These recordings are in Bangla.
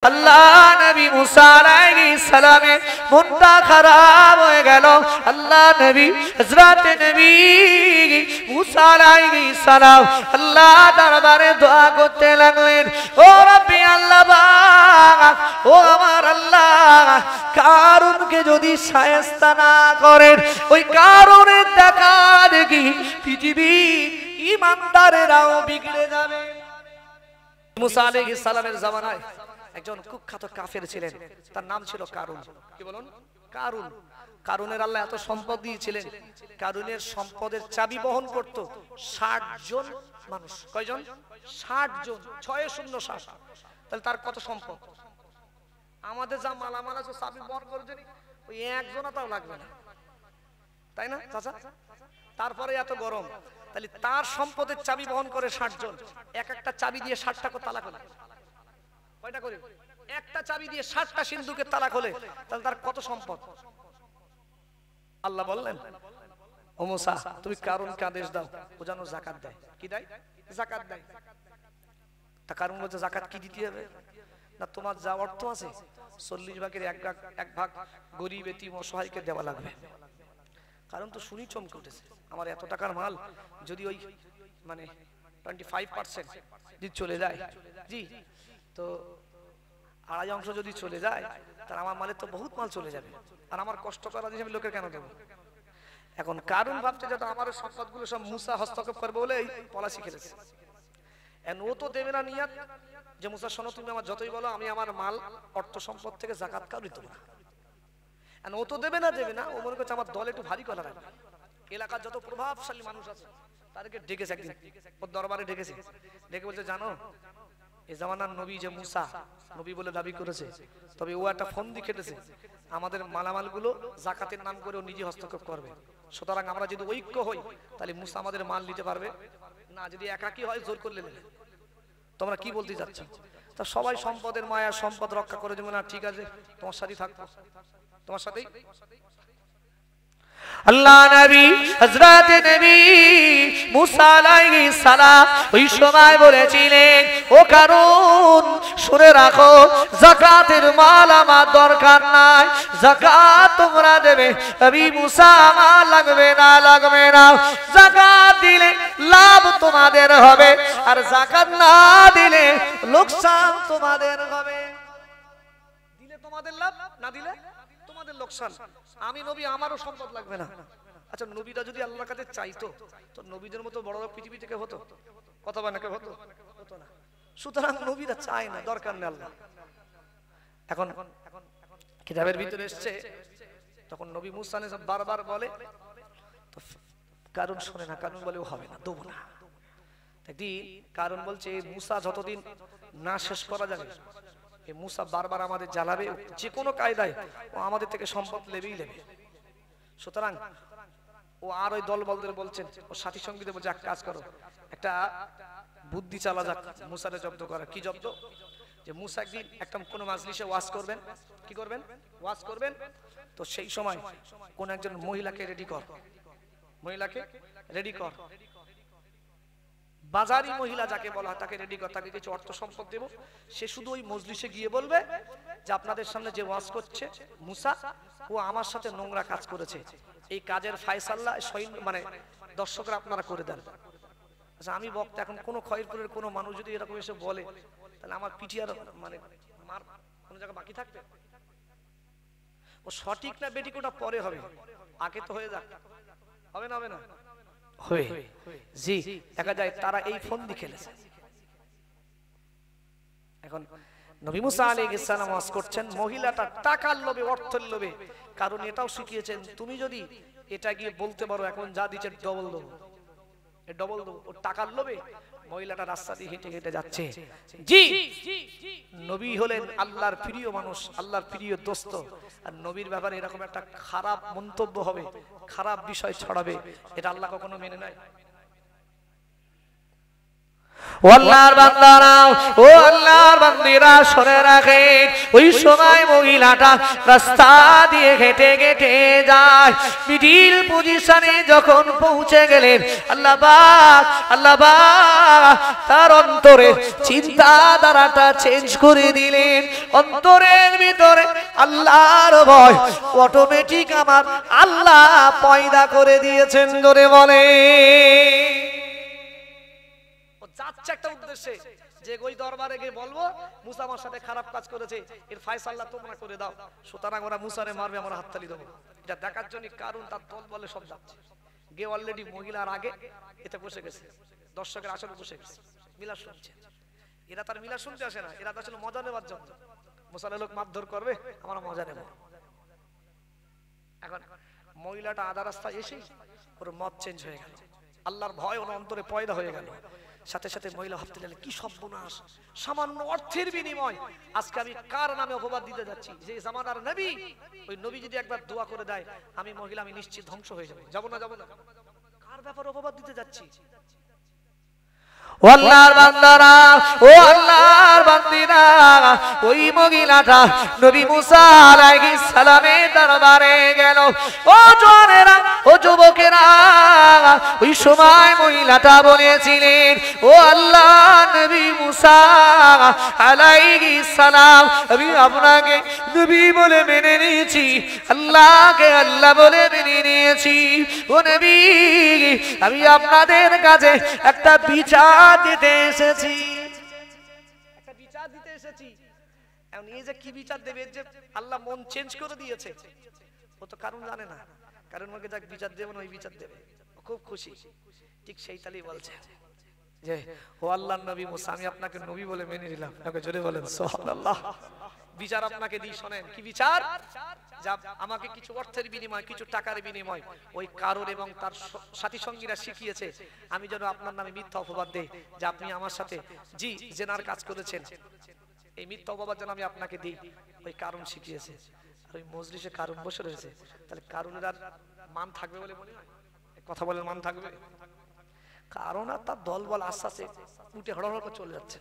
अल्लाह नबी मूसा अलैहिस्सलामेर मुंडा खराब हो गেল। अल्लाह नबी हजरत नबी मूसा अलैहिस्सलाम अल्लाह दरबारे दुआ करते লাগলেন, ও রব্বি আল্লাহ পাক, ও আমার আল্লাহ, কারুনকে যদি শায়েস্তা না করেন, ওই কারুনের দেখা দেখি পৃথিবী ঈমানদারেরাও বিগড়ে যাবে। मूसा আলাইহিস সালামের জামানায় একজন কুখ্যাত কাফের ছিলেন, তার নাম ছিল কারুন। কি বলুন? কারুন। কারুনের আল্লাহ এত সম্পদ দিয়েছিলেন, কারুনের সম্পদের চাবি বহন করত 60 জন মানুষ। কয়জন? 60 জন। 660। তাহলে তার কত সম্পদ? আমাদের যা মালামাল আছে চাবি বহন করে দেনি ওই একজনও তাও লাগবে না, তাই না চাচা? তারপরে এত গরম, তাহলে তার সম্পদের চাবি বহন করে 60 জন। এক একটা চাবি দিয়ে 60টা করে তালা খোলে। কয়টা করে? একটা চাবি দিয়ে 60টা সিন্ধুকের তালা খোলে, তাহলে তার কত সম্পদ? আল্লাহ বললেন, ও মুসা তুমি কারুনকে আদেশ দাও ও যেন যাকাত দেয়। কি দেয়? যাকাত দেয়। তা কারুন বলছে যাকাত কি দিতে হবে? না তোমার যা অর্থ আছে 40 ভাগের এক ভাগ গরিব এতিম অসহায়কে দেওয়া লাগবে। কারণ তো শুনি চমকে উঠেছে, আমার এত টাকার মাল যদি ওই মানে 25% যদি চলে যায়, জি তো 2.5 অংশ যদি চলে যায় তাহলে আমার মালের তো বহুত মাল চলে যাবে, আর আমার কষ্ট করা দিয়ে আমি লোকের কেন দেবো? এখন কারণ ভাবছে যাতে আমার সম্পদগুলো সব মুসা হস্তক্ষেপ করবে বলে এই পলাশি খেলেছে। ও তো দেবে না নিয়াত যে মুসা শোনো তুমি আমার যতই বলো আমি আমার মাল অর্থ সম্পদ থেকে যাকাত কাউরি দেবো না। ও তো দেবে না, ও মনে করছে আমার দল একটু ভারী করা রাখবে। এলাকার যত প্রভাবশালী মানুষ আছে তাদেরকে ডেকেছে, একদিন ওর দরবারে ডেকেছে, ডেকে বলছে জানো এই জামানার নবী যে মুসা নবী বলে দাবি করেছে, তবে ও একটা ফন্দি খেটেছে, আমাদের মালামালগুলো যাকাতের নাম করে ও নিজে হস্তক্ষেপ করবে। সুতরাং আমরা যদি ঐক্য হই তাহলে মুসা আমাদের মাল নিতে পারবে না, যদি একাকী হয় জোর করলে নেবে। তোমরা কি বলতে যাচ্ছ? তা সবাই সম্পদের মায়া সম্পদ রক্ষা করে দেবে না, ঠিক আছে তোমার সাথেই থাকবো, তোমার সাথেই। আল্লাহ নবী হযরত নবী মুসা আলাইহিস সালাম ওই সময় বলেছিলেন, ও কারুন শুনে রাখো যাকাতের মাল আমার দরকার নাই, যাকাত তোমরা দেবে, নবী মুসা আমার লাগবে না। যাকাত দিলে লাভ তোমাদের হবে, আর যাকাত না দিলে লোকসান তোমাদের হবে। দিলে তোমাদের লাভ, না দিলে তোমাদের লোকসান। আমি নবী আমারও সম্পদ লাগবে না। আচ্ছা নবীরা যদি আল্লাহর কাছে চাইতো তো নবীদের মতো বড় বড় পৃথিবী থেকে হতো? কথা বলে নাকি? হতো না। সুতরাং নবীরা চায় না, দরকার নেই আল্লাহ। এখন কিতাবের ভিতরে এসেছে তখন নবী মুসা আলাইহিস সালাম বারবার বলে, তো কারণ শুনে না, কারণ বলে ও হবে না, দেবো না। একদিন কারণ বলছে মুসা যতদিন না শেষ করা যাবে এই মুসা বারবার আমাদের জ্বালাবে, যে কোনো কায়দায় ও আমাদের থেকে সম্পদ লেবেই লেবে। সুতরাং ও আর ওই দলবলদের বলছেন, ও সাথী সঙ্গীদের বলছে এক কাজ করো, একটা বুদ্ধি চালা যাক মুসারে জব্দ করা। কি জব্দ? যে মুসা একদিন একটা কোনো মাজলিসে ওয়াজ করবেন। কি করবেন? ওয়াজ করবেন। তো সেই সময় কোন একজন মহিলাকে রেডি কর, মহিলাকে রেডি কর, বাজারি মহিলা যাকে বলা হয় তাকে রেডি কর, তাকে কিছু অর্থ সম্পদ দেব। সে শুধু ওই মজলিসে গিয়ে বলবে যে আপনাদের সামনে যে ওয়াজ করছে মুসা, ও আমার সাথে নোংরা কাজ করেছে, এই কাজের ফায়সালা মানে দর্শকরা আপনারা করে দেন। আচ্ছা আমি বক্তা, এখন কোনো খয়রপুরের কোনো মানুষ যদি এরকম এসে বলে তাহলে আমার পিঠি আর মানে মার কোনো জায়গা বাকি থাকবে? ও সঠিক না বেঠিক ওটা পরে হবে, আগে তো হয়ে যাক। হবে না? হবে না? হয়ে জি দেখা যায় তারা এই ফন্দি খেলেছে। এখন নবী মুসা আলাইহিস সালাম ওয়াজ করছেন, মহিলাটা টাকার লোভে, অর্থের লোভে, কারণ এটাও শিখিয়েছেন তুমি যদি এটা গিয়ে বলতে পারো এখন যা দিচ্ছে ডবল দেবো, ডবল দেবো। ও টাকার লোভে মহিলাটা রাস্তা দিয়ে হেঁটে হেঁটে যাচ্ছে। জি নবী হলেন আল্লাহর প্রিয় মানুষ, আল্লাহর প্রিয় দোস্ত, আর নবীর ব্যাপারে এরকম একটা খারাপ মন্তব্য হবে, খারাপ বিষয় ছড়াবে, এটা আল্লাহ কখনো মেনে নেয়। ও আল্লাহর বান্দারা, ও আল্লাহর বান্দিরা শুনে রাখেন, ওই সময় মহিলাটা রাস্তা দিয়ে হেঁটে হেঁটে যায়। মিডিল পজিশনে যখন পৌঁছে গেলেন, আল্লাহ পাক তার অন্তরে চিন্তাধারাটা চেঞ্জ করে দিলেন। অন্তরের ভিতরে আল্লাহর ভয় অটোমেটিক আমার আল্লাহ পয়দা করে দিয়েছেন। জোরে বলে যাচ্ছে একটা উদ্দেশ্যে যে ওই দরবারে গিয়ে বলবো মুসা আমার সাথে খারাপ কাজ করেছে, এর ফয়সালা তোমরা করে দাও, সুতরাং ওরা মুসারে মারবে, আমরা হাততালি দেবো। এটা দেখার জন্য কারণ তার দল বলে সব যাচ্ছে গে অলরেডি মহিলার আগে এতে বসে গেছে, দর্শকের আসলে বসে গেছে, মিলা শুনছে। এরা তার মিলা শুনতে আসে না, এরা তো আসলে মজা নেবার জন্য। মুসালে লোক মারধর করবে, আমরা মজা নেব। এখন মহিলাটা আধা রাস্তা এসে ওর মত চেঞ্জ হয়ে গেল, আল্লাহর ভয় ওর অন্তরে পয়দা হয়ে গেল। সাথে সাথে মহিলা ভাবতে লাগলেন কি সর্বনাশ, সামান্য অর্থের বিনিময় আজকে আমি কার নামে অপবাদ দিতে যাচ্ছি? যে জামানার নবী, ওই নবী যদি একবার দোয়া করে দেয় আমি মহিলা আমি নিশ্চিত ধ্বংস হয়ে যাবো, যাবো না কার ব্যাপারে অপবাদ দিতে যাচ্ছি? ও আল্লাহর বান্দারা, ও আল্লাহর বান্দিরা, ওই মহিলাটা নবী মুসা আলাইহিস সালামের দরবারে গেল। ও জওয়ানেরা, ও যুবকেরা, ওই সময় মহিলাটা বলেছিলেন, ও আল্লাহ নবী মুসা আলাইহিস সালাম, আমি আপনাকে নবী বলে মেনে নিয়েছি, আল্লাহকে আল্লাহ বলে মেনে নিয়েছি। ও নবী, আমি আপনাদের কাছে একটা বিচার দিতে এসেছি, একটা বিচার দিতে এসেছি। এখন এই যে কি বিচার দেবে, যে আল্লাহ মন চেঞ্জ করে দিয়েছে, ও তো কারণ জানে না। কারণ ওকে যাক বিচার দেবে না, ওই বিচার দেবে, খুব খুশি। ঠিক সেই তালি বলছে যে ও আল্লাহর নবী মুসা, আমি আপনাকে নবী বলে মেনে নিলাম। ওকে জোরে বলেন সুবহানাল্লাহ। বিচার আপনাকে দিই, শোনেন কি বিচার। যা আমাকে কিছু অর্থের বিনিময়, কিছু টাকার বিনিময় ওই কারণ এবং তার সাথী সঙ্গীরা শিখিয়েছে, আমি যেন আপনার নামে মিথ্যা অপবাদ দেই যে আপনি আমার সাথে জি জেনার কাজ করেছেন, এই মিথ্যা অপবাদ যেন আমি আপনাকে দিই, ওই কারণ শিখিয়েছে। আর ওই মজলিসে কারণ বসে রয়েছে, তাহলে কারণের আর মান থাকবে বলে মনে হয়? কথা বলে মান থাকবে? কারণ আর তার দল বল আস্তে আস্তে উঠে হড়হড় করে চলে যাচ্ছে।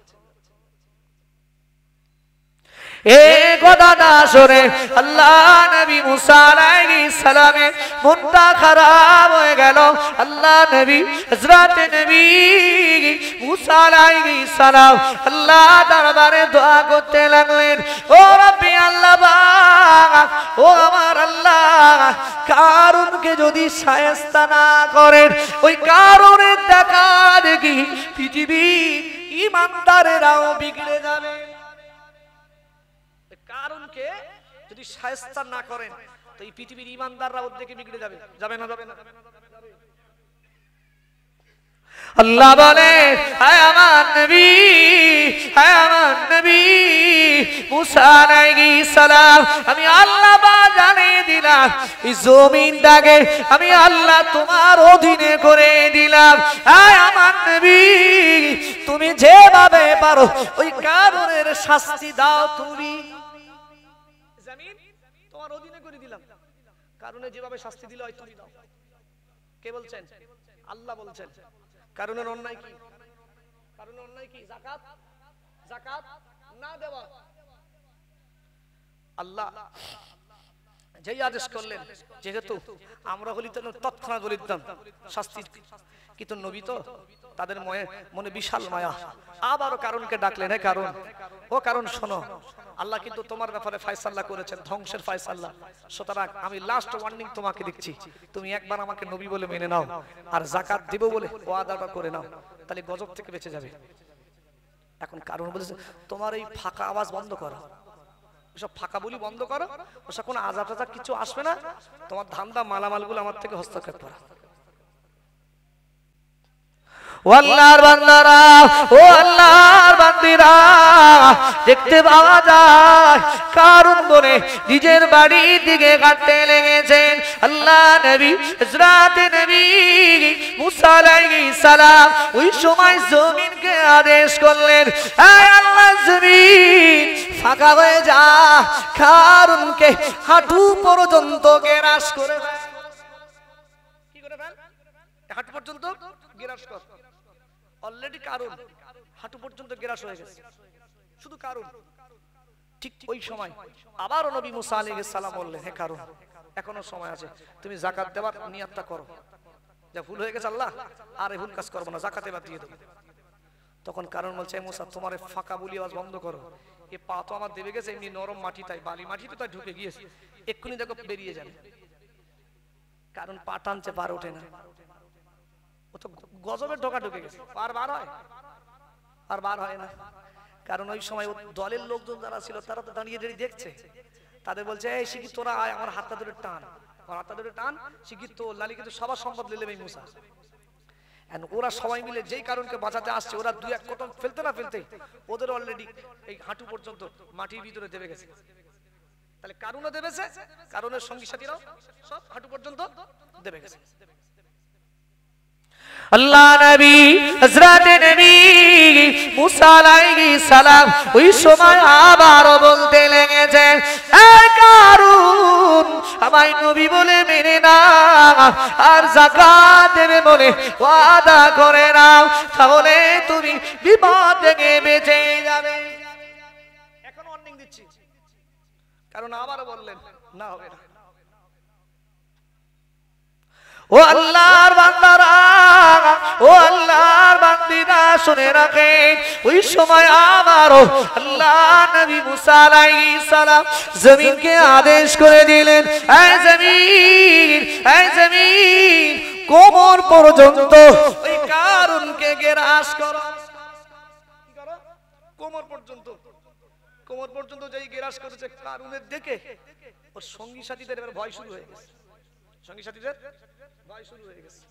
এ কথাটা শুনে আল্লাহ নবী মুসা আলাইহিস সালামের মনটা খারাপ হয়ে গেল। আল্লাহ নবী হযরত নবী মুসা আলাইহিস সালাম আল্লাহ দরবারে দোয়া করতে লাগলেন, ও রব্বি আল্লাহ পাক, ও আমার আল্লাহ, কারুনকে যদি শায়েস্তা না করেন, ওই কারুনের দেখা দেখি পৃথিবীর ঈমানদারেরাও বিগড়ে যাবে। কারণকে যদি শায়েস্তা না করেন তো এই পৃথিবীর ঈমানদাররা ওর দিকে বিগড়ে যাবে, যাবে না? যাবে না? আল্লাহ বলে, হায় আমার নবী, হায় আমার নবী মুসা আলাইহিস সালাম, আমি আল্লাহ জানিয়ে দিলাম এই জমিনটাকে আমি আল্লাহ তোমার অধীনে করে দিলাম। হায় আমার নবী, তুমি যেভাবে পারো ওই কারণের শাস্তি দাও, তুমি জমিন তোমার অধীনে করে দিলাম, কারণে যেভাবে শাস্তি দিলে হয় তুমি দাও। কে বলছেন? আল্লাহ বলছেন। কারণের অন্যায় কি? কারণের অন্যায় কি? যাকাত, যাকাত না দেওয়া। আল্লাহ যেই আদেশ করলেন, যেহেতু আমরা হলি তো তৎক্ষণাৎ বলে দিতাম শাস্তি, কিন্তু নবী তো তাদের মনে বিশাল মায়া, আবারও কারণকে ডাকলেন, হে কারণ, ও কারণ শোনো, আল্লাহ কিন্তু তোমার ব্যাপারে ফয়সালা করেছেন, ধ্বংসের ফয়সালা। সুতরাং আমি লাস্ট ওয়ার্নিং তোমাকে দিচ্ছি, তুমি একবার আমাকে নবী বলে মেনে নাও, আর যাকাত দিব বলে ওয়াদাটা করে নাও, তাহলে গজব থেকে বেঁচে যাবে। এখন কারণ বলেছে তোমার এই ফাঁকা আওয়াজ বন্ধ করো, ওসব ফাঁকা বলি বন্ধ করো, ওসব কোনো আজাব টাজাব কিছু আসবে না, তোমার ধান্দা মালামালগুলো আমার থেকে হস্তক্ষেপ করা। ও আল্লাহর বান্দারা, ও আল্লাহর বান্দিরা, দেখতে পাওয়া যায় কারণ বলে নিজের বাড়ির দিকে কাটতে লেগেছেন। আল্লাহ নবী হযরত নবী মুসা আলাইহিস সালাম ওই সময় জমিনকে আদেশ করলেন, হে আল্লাহ জমিন ফাঁকা হয়ে যা, কারণকে হাঁটু পর্যন্ত গ্রাস করে ফেল। কি করে ফেল? হাঁটু পর্যন্ত গ্রাস কর। অলরেডি কারণ হাঁটু পর্যন্ত গ্রাস হয়ে গেছে, শুধু কারণ। ঠিক ওই সময় আবারও নবী মুসা আলাইহিস সালাম বললেন, হে কারণ, এখনো সময় আছে, তুমি যাকাত দেওয়ার নিয়তটা করো, যা ভুল হয়ে গেছে আল্লাহ আর এই ভুল কাজ করবো না, যাকাত এবার দিয়ে দেবো। তখন কারণ বলছে, মুসা তোমার ফাঁকা বলি আওয়াজ বন্ধ করো, এ পা তো আমার দেবে গেছে, এমনি নরম মাটি, তাই বালি মাটি তো তাই ঢুকে গিয়েছে, এক্ষুনি দেখো বেরিয়ে যাবে। কারণ পা টানছে, পার ওঠে না, ও তো গজবের ঢোকা ঢুকে গেছে, পার বার হয় আর বার হয় না। কারণ ওই সময় দলের লোকজন যারা ছিল তারা তো দাঁড়িয়ে দাঁড়িয়ে দেখছে, তাদের বলছে, এই শিগগির তোরা আয়, আমার হাতটা ধরে টান, আমার হাতটা ধরে টান, শিগগির তো লালি কিন্তু সবার সম্পদ নিয়ে নেবে মুসা। ওরা সবাই মিলে যেই কারণকে বাঁচাতে আসছে, ওরা দুই এক কদম ফেলতে না ফেলতে ওদের অলরেডি এই হাঁটু পর্যন্ত মাটির ভিতরে দেবে গেছে। তাহলে কারণও দেবেছে, কারণের সঙ্গী সাথীরাও সব হাঁটু পর্যন্ত দেবে গেছে। আল্লাহ নবী হযরত নবী মুসা আলাইহিস সালাম ওই সময় আবার বলতে লেগেছে, এ কারুন, আমায় নবী বলে মেনে নাও আর যাকাত দেবে বলে ওয়াদা করে নাও, তাহলে তুমি বিপদ থেকে বেঁচে যাবে। এখন ওয়ার্নিং দিচ্ছি, কারণ আবার বললেন না হবে না। ও আল্লাহর বান্দারা, ও আল্লাহর বান্দিরা, শুনে রাখেন, ওই সময় আমারও আল্লাহ নবী মুসা আলাইহিস সালাম জমিনকে আদেশ করে দিলেন, এই জমিন, এই জমিন, কোমর পর্যন্ত ওই কারুনকে গ্রাস করো। কি করো? কোমর পর্যন্ত। কোমর পর্যন্ত যেই গ্রাস করেছে কারুনের দেখে ওর সঙ্গী সাথীদের এবার ভয় শুরু হয়ে গেছে, সঙ্গী সাথীদের ভয় শুরু হয়ে গেছে।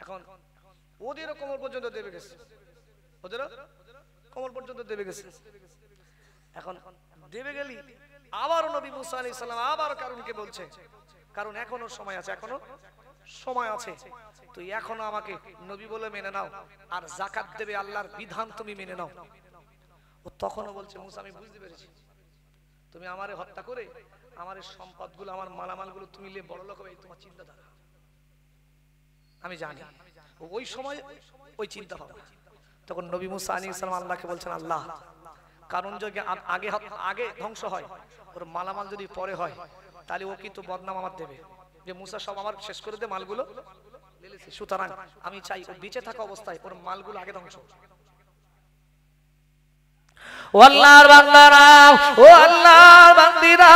এখন ওদেরও কোমর পর্যন্ত দেবে গেছে, ওদেরও কোমর পর্যন্ত দেবে গেছে। এখন দেবে গেলি আবারও নবী মুসা আলাইহিস সালাম আবার কারণকে বলছে, কারণ এখনো সময় আছে, এখনো সময় আছে, তুই এখনো আমাকে নবী বলে মেনে নাও আর যাকাত দেবে আল্লাহর বিধান তুমি মেনে নাও। ও তখনও বলছে, মুসা আমি বুঝতে পেরেছি, তুমি আমারে হত্যা করে আমার সম্পদগুলো, আমার মালামালগুলো তুমি নিয়ে বড় লোক হবে, তোমার চিন্তাধারা আমি জানি। ওই সময় ওই চিন্তা ভাবনা। তখন নবী মুসা আলাইহিস সালাম আল্লাহকে বলছেন, আল্লাহ, কারণ যদি আগে আগে ধ্বংস হয়, ওর মালামাল যদি পরে হয়, তাহলে ও কিন্তু বদনাম আমার দেবে যে মুসা সব আমার শেষ করে দে, মালগুলো সুতরাং আমি চাই ও বেঁচে থাকা অবস্থায় ওর মালগুলো আগে ধ্বংস। ও আল্লাহর বান্দারা, ও আল্লাহর বান্দিরা,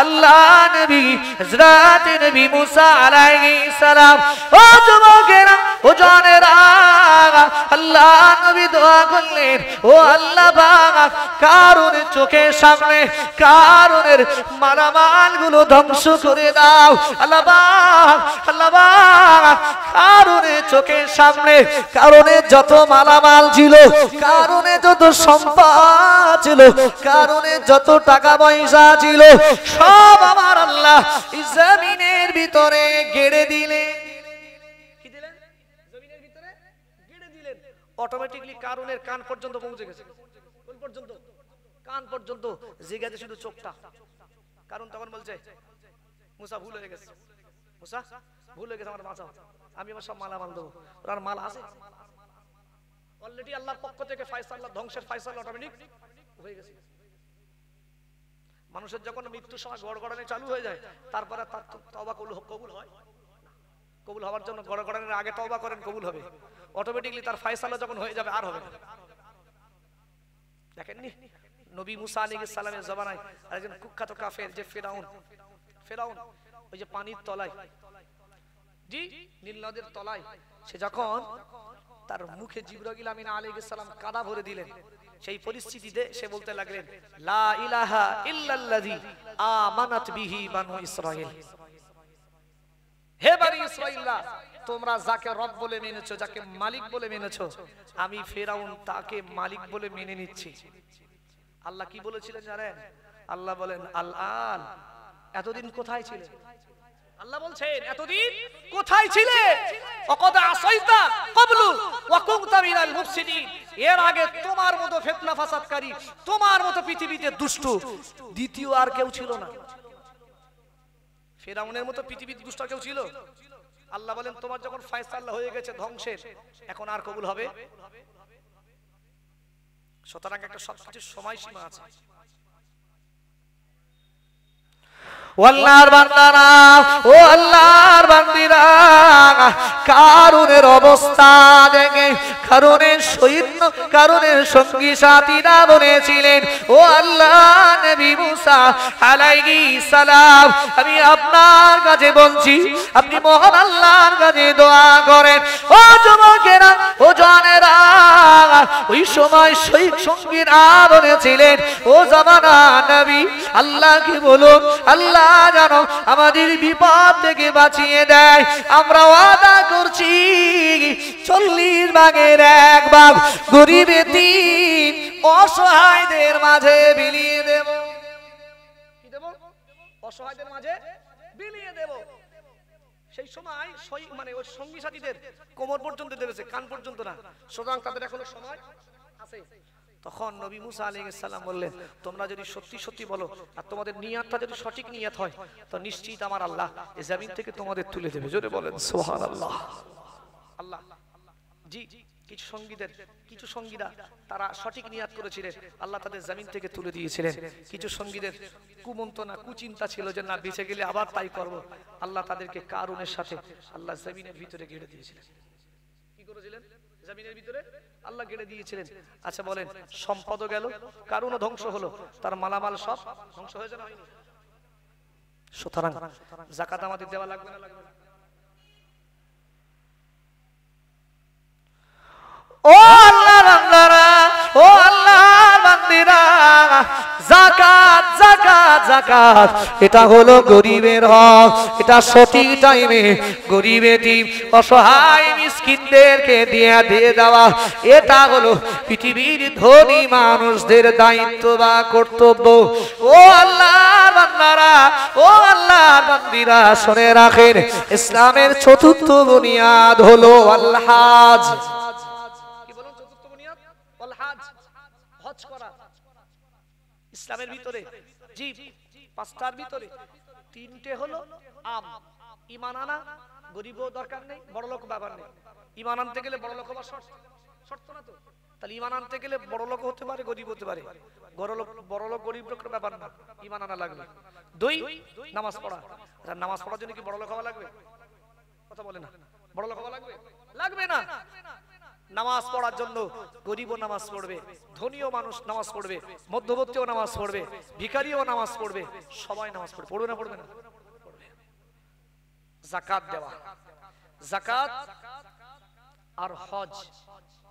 আল্লাহ নবী হযরত নবী মুসা আলাইহিস সালাম, ও যুবকেরা, ও জানেরা, আল্লাহ নবী দোয়া করলেন, ও আল্লাহ পাক, কারুনের চোখের সামনে কারুনের মালামালগুলো ধ্বংস করে দাও। আল্লাহ পাক, আল্লাহ পাক, কারুনের চোখের সামনে কারুনের যত মালামাল ছিল, কারুনের যত সম্পদ ছিল, কারণে যত টাকা পয়সা ছিল, সব আমার আল্লাহ জমিনের ভিতরে গেড়ে দিলেন। কি দিলেন? জমিনের ভিতরে গেড়ে দিলেন। অটোমেটিক্যালি কারণের কান পর্যন্ত পৌঁছে গেছে। কোন পর্যন্ত? কান পর্যন্ত। জিগাতে শুধু চোখটা। কারণ তখন বলছে, মুসা ভুল হয়ে গেছে, মুসা ভুল হয়ে গেছে, আমার বাঁচাও, আমি আমার সব মালামাল দেবো। ওর মাল আছে অলরেডি, আল্লাহর পক্ষ থেকে ফয়সালা, ধ্বংসের ফয়সালা অটোমেটিক হয়ে গেছে। মানুষের যখন মৃত্যুর সময় গড়গড়ানি চালু হয়ে যায়, তারপরে তার তওবা কবুল হয়। কবুল হওয়ার জন্য গড়গড়ানির আগে তওবা করেন, কবুল হবে। অটোমেটিকলি তার ফয়সালা যখন হয়ে যাবে আর হবে না। দেখেননি নবী মুসা আলাইহিস সালামের জমানায় আরেকজন কুখ্যাত কাফের যে ফেরাউন, ওই যে পানির তলায়, জি নীল নদের তলায়, সে যখন তার মুখে জিবরাইল আমিন আলাইহিস সালাম কাদা ভরে দিলেন, সেই পরিস্থিতিতে সে বলতে লাগলেন, লা ইলাহা ইল্লাল্লাযী আমানাত বিহি বানু ইসরাঈল। হে বনি ইসরাঈলরা, তোমরা যাকে রব বলে মেনেছো, যাকে মালিক বলে মেনেছো, আমি ফেরাউন তাকে মালিক বলে মেনে নিচ্ছি। আল্লাহ কি বলেছিলেন জানেন? আল্লাহ বলেন, আল-আন, এতদিন কোথায় ছিলে? আল্লাহ বলছেন, এতদিন কোথায় ছিলে? ওয়াকাদ আসাইতা ক্বাবলু ওয়া কুনতা মিনাল মুফসিদিন, এর আগে তোমার মতো ফিতনা ফাসাদকারী, তোমার মতো পৃথিবীতে দুষ্ট দ্বিতীয় আর কেউ ছিল না। ফেরাউনের মতো পৃথিবীতে দুষ্ট কেউ ছিল? আল্লাহ বলেন, তোমার যখন ফয়সালা হয়ে গেছে ধ্বংসের, এখন আর কবুল হবে সুতরাং একটা সবকিছু সময়সীমা আছে। ও আল্লাহর বান্দারা, ও আল্লাহর বান্দিরা, কারুনের অবস্থা দেখে কারুনের সৈন্য কারুনের সঙ্গী সাথীরা বলেছিলেন, ও আল্লাহ নবী মুসা আলাইহিস সালাম, আমি আপনার কাছে বলছি, আপনি মহান আল্লাহর কাছে দোয়া করেন। ও যুবকেরা, ও জওয়ানেরা, ওই সময় সঙ্গীরা বলেছিলেন, ও জামানা নবী, আল্লাহকে বলুন, আল্লাহ যেন আমাদের বিপদ থেকে বাঁচিয়ে দেয়। আমরা ওয়াদা করছি 40 ভাগের 1 ভাগ গরিব এতিম অসহায়দের মাঝে বিলিয়ে দেব। কি দেব? অসহায়দের মাঝে বিলিয়ে দেব। সেই সময় মানে ওই সঙ্গী সাথীদের কোমর পর্যন্ত দেবেছে, কান পর্যন্ত না, সুতরাং তাদের এখনো সময় আছে। তখন নবী মুসা আলাইহিস সালাম বললেন, তোমরা যদি সত্যি সত্যি বলো আর তোমাদের নিয়তটা যদি সঠিক নিয়ত হয়, তো নিশ্চিত আমার আল্লাহ এই জমিন থেকে তোমাদের তুলে দেবে। জোরে বলেন সুবহানাল্লাহ। আল্লাহ জি, কিছু সঙ্গীরা তারা সঠিক নিয়ত করেছিলেন, আল্লাহ তাদের জমিন থেকে তুলে দিয়েছিলেন। কিছু সঙ্গীদের কুমন্ত্রণা কুচিন্তা ছিল যে না, বেঁচে গেলে আবার তাই করব, আল্লাহ তাদেরকে কারুনের সাথে আল্লাহ জমিনের ভিতরে গেড়ে দিয়েছিলেন। কি করেছিলেন? জমিনের ভিতরে আল্লাহ গেড়ে দিয়েছিলেন। আচ্ছা বলেন, সম্পদও গেল, কারুনও ধ্বংস হলো, তার মালামাল সব ধ্বংস হয়ে যাবে হয়নি? সুতরাং যাকাত আমাদের দেওয়া লাগবে না, লাগবে না? ও আল্লাহর বান্দারা, ও আল্লাহর বান্দিরা, যাকাত যাকাত যাকাত এটা হলো গরিবের হক। এটা সঠিক টাইমে গরিব এতিম অসহায় মিসকিনদেরকে দিয়ে দেওয়া, এটা হলো পৃথিবীর ধনী মানুষদের দায়িত্ব বা কর্তব্য। ও আল্লাহর বান্দারা, ও আল্লাহর বান্দিরা, শুনে রাখেন, ইসলামের চতুর্থ বুনিয়াদ হলো আল হজ। ইসলামের ভিতরে জি 5টার ভিতরে 3টে হলো আম। ঈমান আনা, গরিবও দরকার নেই, বড় লোক ব্যাপার নেই। ঈমান আনতে গেলে বড় লোক হওয়ার শর্ত না তো? তাহলে ঈমান আনতে গেলে বড় লোক হতে পারে, গরিব হতে পারে। বড় লোক গরিব লোকের ব্যাপার না, ঈমান আনা লাগবে। 2 নামাজ পড়া। নামাজ পড়ার জন্য কি বড় লোক হওয়া লাগবে? কথা বলে না, বড় লোক হওয়া লাগবে? লাগবে না। নামাজ পড়ার জন্য গরিবও নামাজ পড়বে, ধনীও মানুষ নামাজ পড়বে, মধ্যবর্তীও নামাজ পড়বে, ভিখারিও নামাজ পড়বে, সবাই নামাজ পড়বে। পড়বে না? পড়বে না? পড়বে। যাকাত দেওয়া, যাকাত আর হজ,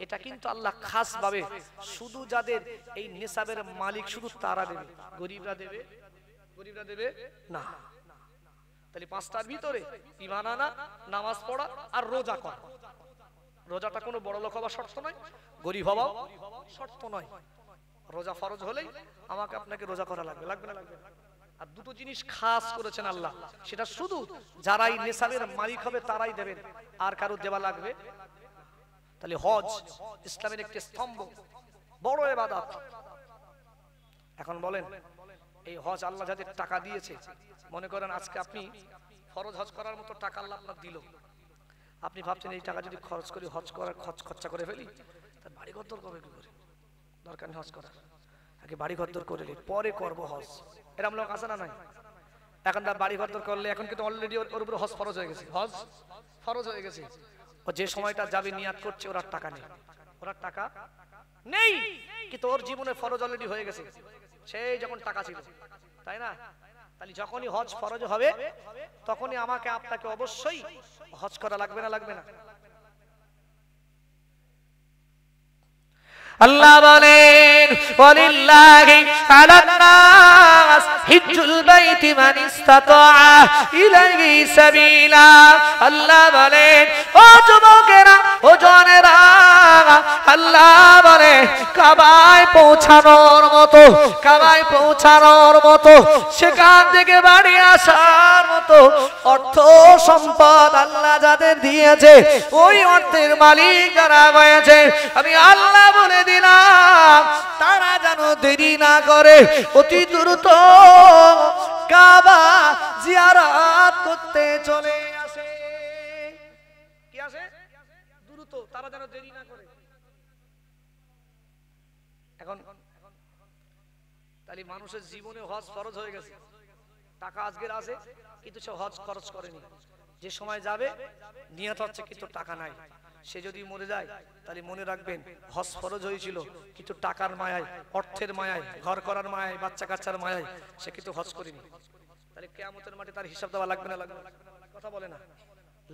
এটা কিন্তু আল্লাহ খাস ভাবে শুধু যাদের এই নিসাবের মালিক শুধু তারা দেবে, গরিবরা দেবে? গরিবরা দেবে না। তাহলে 5টার ভিতরে ঈমান আনা, নামাজ পড়া আর রোজা করা। রোজাটা কোনো বড় লোক হওয়া শর্ত নয়, গরিব হওয়াও শর্ত নয়। রোজা ফরজ হলেই আমাকে আপনাকে রোজা করা লাগবে, লাগবে না? লাগবে। আর দুটো জিনিস খাস করেছেন আল্লাহ, সেটা শুধু যারাই নেশাবের মালিক হবে তারাই দেবেন, আর কারো দেওয়া লাগবে। তাহলে হজ ইসলামের একটি স্তম্ভ, বড় ইবাদত। এখন বলেন, এই হজ আল্লাহ যাদের টাকা দিয়েছে, মনে করেন আজকে আপনি ফরজ হজ করার মতো টাকা আল্লাহ আপনার দিল, আপনি ভাবছেন এই টাকা যদি খরচ করি, হজ করার খরচা করে ফেলি, তার বাড়ি ঘর দর করবে কি করে? দরকার নেই হজ করার, আগে বাড়ি ঘর দর করে পরে করবো হজ। এরকম লোক আছে না নাই? এখন তার বাড়ি ঘর দর করলে, এখন কিন্তু অলরেডি ওর উপরে হজ ফরজ হয়ে গেছে, হজ ফরজ হয়ে গেছে। ও যে সময়টা যাবে নিয়াত করছে, ওর টাকা নেই, ওর টাকা নেই, কিন্তু ওর জীবনে ফরজ অলরেডি হয়ে গেছে সেই যখন টাকা ছিল, তাই না? তাহলে যখনই হজ ফরজ হবে তখনই আমাকে আপনাকে অবশ্যই হজ করা লাগবে না? লাগবে না? আল্লাহ বলেন, ওয়ালিল্লাহি আলান নাস হিজ্জুল বাইতি মান ইসতাতা ইলাইহি সাবিলা। আল্লাহ বলেন, ও যুবকেরা, ও জওয়ানেরা, আল্লাহ বলে কাবায় পৌঁছানোর মতো, কাবায় পৌঁছানোর মতো, সেখান থেকে বাড়ি আসার মতো অর্থ সম্পদ আল্লাহ যাদের দিয়েছে, ওই অর্থের মালিক যারা হয়েছে, আমি আল্লাহ বলে দিলাম, তারা যেন দেরি না করে অতি দ্রুত কাবা জিয়ারত করতে চলে আসে। কি আসে? দ্রুত, তারা যেন দেরি না করে। এখন তাহলে মানুষের জীবনে হজ ফরজ হয়ে গেছে, টাকা আজকের আছে কিন্তু সে হজ খরচ করেনি, যে সময় যাবে নিয়ত হচ্ছে কিন্তু টাকা নাই, সে যদি মরে যায় তাহলে মনে রাখবেন হজ ফরজ হয়েছিল কিন্তু টাকার মায়ায়, অর্থের মায়ায়, ঘর করার মায়ায়, বাচ্চা কাচ্চার মায়ায় সে কিন্তু হজ করেনি। তাহলে কিয়ামতের মাঠে তার হিসাব দেওয়া লাগবে না? লাগবে? কথা বলে না,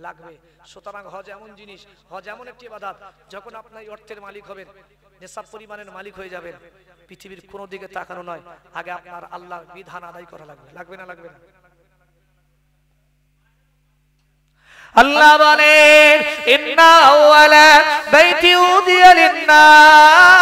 লাগবে। সুতরাং হজ এমন জিনিস, হজ এমন একটি ইবাদত, যখন আপনি অর্থের মালিক হবেন, নিসাব পরিমাণের মালিক হয়ে যাবেন, পৃথিবীর কোনো দিকে তাকানো নয়, আগে আপনার আল্লাহর বিধান আদায় করা লাগবে। লাগবে না? লাগবে না? আল্লাহ বলেন ইন্না আওয়ালা বাইতি উদিয়া লিন্নাস,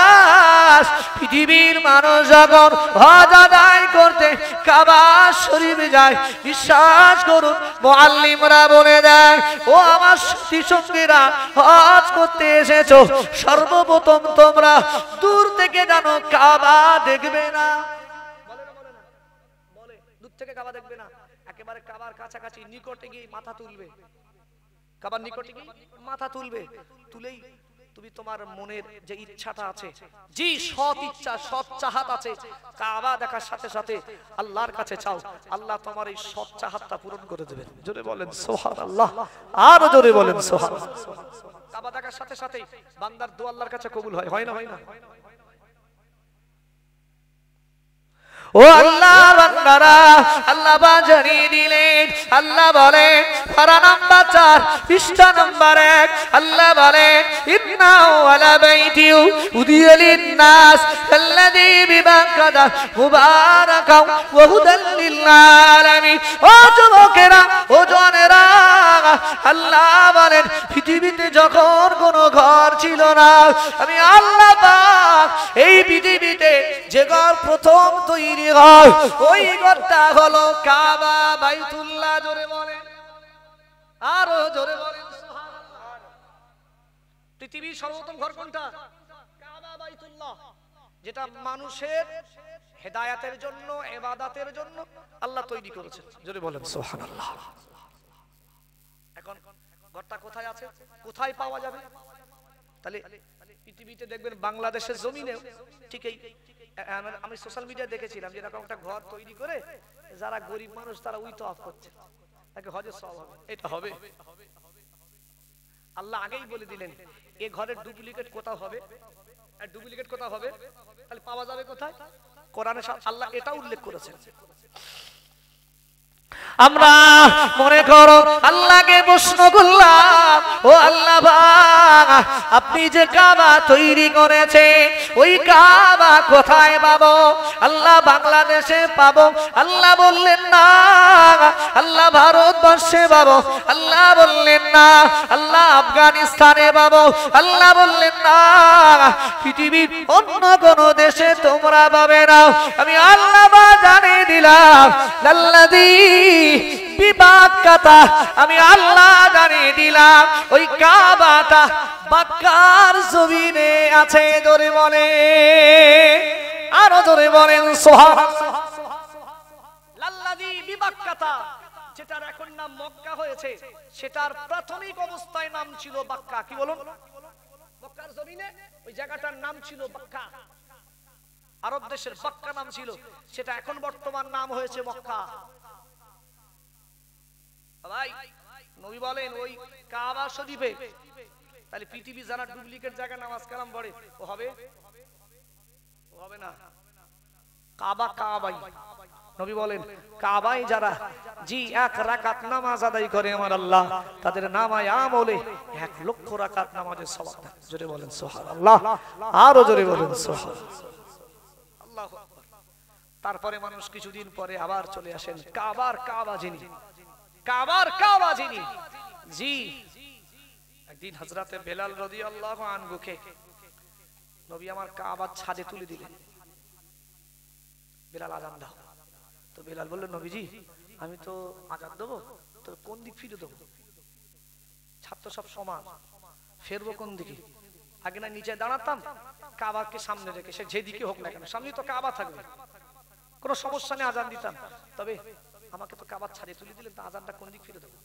পৃথিবীর মানুষ যখন হজ আদায় করতে কাবা শরীফে যায়, বিশ্বাস করুন মুআল্লিমরা বলে দেয়, ও আমার সাথী সঙ্গীরা, হজ করতে এসেছো, সর্বপ্রথম তোমরা দূর থেকে জানো কাবা দেখবে না। বলে দূর থেকে কাবা দেখবে না, একেবারে কাবার কাছাকাছি নিকটে গিয়ে মাথা তুলবে, কাবার নিকটে গিয়ে মাথা তুলবে, তুলেই তুমি তোমার মনের যে ইচ্ছাটা আছে, যে সৎ ইচ্ছা, সৎ চাহাত আছে, কাবা দেখার সাথে সাথে আল্লাহর কাছে চাও, আল্লাহ তোমার এই সৎ চাহাতটা পূরণ করে দেবেন। জোরে বলেন সুবহানাল্লাহ, আর জোরে বলেন সুবহানাল্লাহ। কাবা দেখার সাথে সাথে বান্দার দোয়া আল্লাহর কাছে কবুল হয়, হয় না? হয় না? ও আল্লাহ বান্দারা, আল্লাহ জানিয়ে দিলেন, আল্লাহ বলে পারা নাম্বার 4 পৃষ্ঠা নাম্বার 1, আল্লাহ বলে ইন্না ওয়ালা বাইতি উদিয়া লিন্নাস আল্লাযী বিবাক্কাতা মুবারাকাও ওয়া হুদাল লিল আলামিন। ও যুবকেরা, ও জওয়ানেরা, আল্লাহ বলেন পৃথিবীতে যখন কোনো ঘর ছিল না, আমি আল্লাহ পাক এই পৃথিবীতে যে ঘর প্রথম তৈরি হয়, ওই ঘরটা হলো কাবা বাইতুল্লাহ। জোরে বলেন, আরো জোরে বলেন সুবহানাল্লাহ। পৃথিবীর সর্বপ্রথম ঘর কোনটা? কাবা বাইতুল্লাহ, যেটা মানুষের হেদায়েতের জন্য, ইবাদতের জন্য আল্লাহ তৈরি করেছেন। জোরে বলেন সুবহানাল্লাহ। এখন ঘরটা কোথায় আছে, কোথায় পাওয়া যাবে? তাহলে পৃথিবীতে দেখবেন বাংলাদেশের জমিনেও ঠিক এই, আমি সোশ্যাল মিডিয়া দেখেছিলাম যে এরকম একটা ঘর তৈরি করে যারা গরিব মানুষ তারা ওই তওয়াফ করছে, তাকে হজের সওয়াব হবে। এটা হবে? আল্লাহ আগেই বলে দিলেন এই ঘরের ডুপ্লিকেট কোথাও হবে, আর ডুপ্লিকেট কোথাও হবে, তাহলে পাওয়া যাবে কোথায়? কোরআনে আল্লাহ এটা উল্লেখ করেছেন। আমরা মনে করো আল্লাহকে প্রশ্ন করলাম, ও আল্লাহ পাক, আপনি যে কাবা তৈরি করেছেন ওই কাবা কোথায় পাবো? আল্লাহ বাংলাদেশে পাবো? আল্লাহ বললেন না। আল্লাহ ভারতবর্ষে পাবো? আল্লাহ বললেন না। আল্লাহ আফগানিস্তানে পাবো? আল্লাহ বললেন না। পৃথিবীর অন্য কোন দেশে তোমরা পাবে না। আমি আল্লাহ জানিয়ে দিলাম, আল্লাযী বিবাক্কাতা, আমি আল্লাহ জানিয়ে দিলাম ওই কাবাটা বাক্কার জমিনে আছে। জোরে বলে, আরো জোরে বলেন সুবহানাল্লাহ। আল্লাযী বিবাক্কাতা, যেটার এখন নাম মক্কা হয়েছে, সেটার প্রাথমিক অবস্থায় নাম ছিল বাক্কা। কি বলুন? মক্কার জমিনে ওই জায়গাটার নাম ছিল বাক্কা, আরব দেশের বাক্কা নাম ছিল, সেটা এখন বর্তমান নাম হয়েছে মক্কা। ভাই নবী বলেন ওই কাবা শরীফে, তাহলে পৃথিবী যারা ডুপ্লিকেট জায়গা নামাজ কালাম পড়ে ও হবে? ও হবে না। কাবা কাবাই, নবী বলেন কাবাই যারা জি 1 রাকাত নামাজ আদায় করে আমার আল্লাহ তাদের নামায় আমলে 1 লক্ষ রাকাত নামাজের সওয়াব দেন। জোরে বলেন সুবহানাল্লাহ, আরো জোরে বলেন সুবহানাল্লাহ। আল্লাহু আকবার। তারপরে মানুষ কিছুদিন পরে আবার চলে আসেন কাবার কাবা যিনি, কাবার কাবা যিনি। জি একদিন হযরতে বেলাল রাদিয়াল্লাহু আনহুকে নবী আমার কাবার ছাদে তুলে দিলেন, বেলাল আযান দাও। তো বেলাল বললেন, নবীজি আমি তো আযান দেবো, তো কোন দিক ফিরে দেবো? ছাদ তো সব সমান, ফেরবো কোন দিকে? আগে না নিচে দাঁড়াতাম, কাবাকে সামনে রেখে, সে যেদিকে হোক না কেন সামনে তো কাবা থাকবে, কোনো সমস্যা নেই, আযান দিতাম। তবে আমাকে তো কাবার ছাদে তুলে দিলেন, তো আযানটা কোন দিক ফিরে দেবো?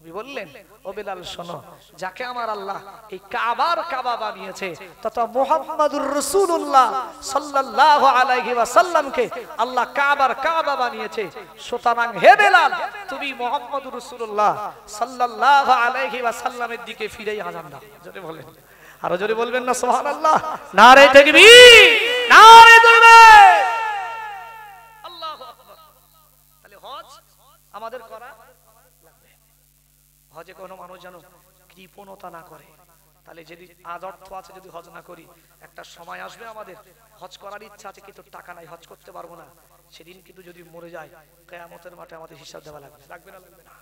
নবী বললেন, ও বেলাল শোনো, যাকে আমার আল্লাহ এই কাবার কাবা বানিয়েছে তথা মুহাম্মাদুর রাসূলুল্লাহ সাল্লাল্লাহু আলাইহি ওয়াসাল্লামকে আল্লাহ কাবার কাবা বানিয়েছে, সুতরাং হে বেলাল তুমি মুহাম্মাদুর রাসূলুল্লাহ সাল্লাল্লাহু আলাইহি ওয়াসাল্লামের দিকে ফিরেই আযান দাও। জোরে বলেন, আরো জোরে বলবেন না সুবহানাল্লাহ। নারে তাকবীর, নারে তাকবীর, আল্লাহু আকবার। তাহলে হজ আমাদের করা লাগবে। হজে কোনো মানুষ যেন কৃপণতা না করে। তাহলে যদি আদর্থ আছে, যদি হজ না করি, একটা সময় আসবে আমাদের হজ করার ইচ্ছা আছে কিন্তু টাকা নাই, হজ করতে পারবো না, সেদিন কিন্তু যদি মরে যায় কিয়ামতের মাঠে আমাদের হিসাব দেওয়া লাগবে। লাগবে না? লাগবে না?